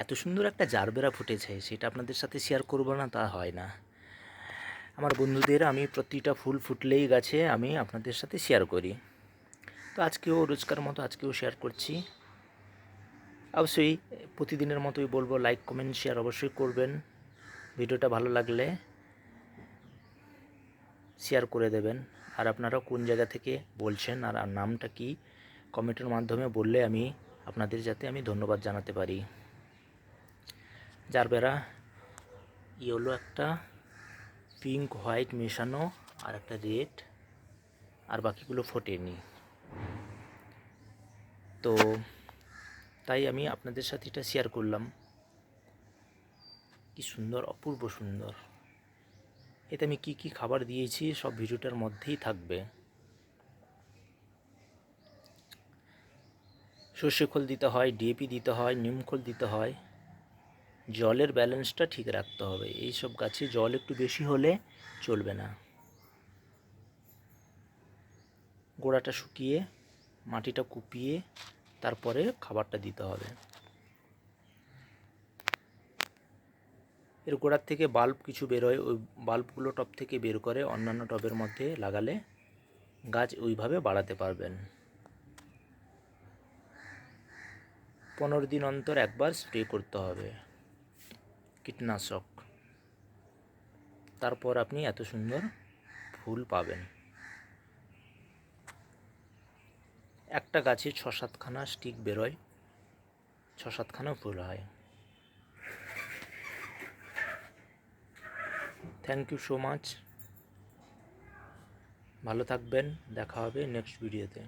এত সুন্দর একটা জারবেরা ফুটেছে, সেটা আপনাদের সাথে শেয়ার করব না তা হয় না। আমার বন্ধুদের আমি প্রতিটা ফুল ফুটলেই গাছে আমি আপনাদের সাথে শেয়ার করি। তো আজকেও রোজকার মতো আজকেও শেয়ার করছি। অবশ্যই প্রতিদিনের মতোই বলবো, লাইক কমেন্ট শেয়ার অবশ্যই করবেন। ভিডিওটা ভালো লাগলে শেয়ার করে দেবেন। আর আপনারা কোন জায়গা থেকে বলছেন আর নামটা কি কমেন্টের মাধ্যমে বললে আমি আপনাদের যাতে আমি ধন্যবাদ জানাতে পারি। জারবেরা ইয়েলো একটা, পিঙ্ক হোয়াইট মেশানো, আর একটা রেড, আর বাকিগুলো ফোটেনি। তো তাই আমি আপনাদের সাথে এটা শেয়ার করলাম। কি সুন্দর, অপূর্ব সুন্দর। এতে আমি কি কি খাবার দিয়েছি সব ভিডিওটার মধ্যেই থাকবে। সর্ষে খোল দিতে হয়, ডিএপি দিতে হয়, নিম খোল দিতে হয়। জলের ব্যালেন্সটা ঠিক রাখতে হবে। এই সব গাছে জল একটু বেশি হলে চলবে না। গোড়াটা শুকিয়ে মাটিটা কুপিয়ে তারপরে খাবারটা দিতে হবে। এর গোড়ার থেকে বাল্ব কিছু বেরোয়, ওই বাল্বগুলো টব থেকে বের করে অন্যান্য টবের মধ্যে লাগালে গাছ ওইভাবে বাড়াতে পারবেন। 15 দিন অন্তর একবার স্প্রে করতে হবে কীটনাশক। তারপর আপনি এত সুন্দর ফুল পাবেন। একটা গাছে 6-7খানা স্টিক বেরোয়, 6-7খানা ফুল হয়। Thank you so much. ভালো থাকবেন, দেখা হবে নেক্সট ভিডিওতে।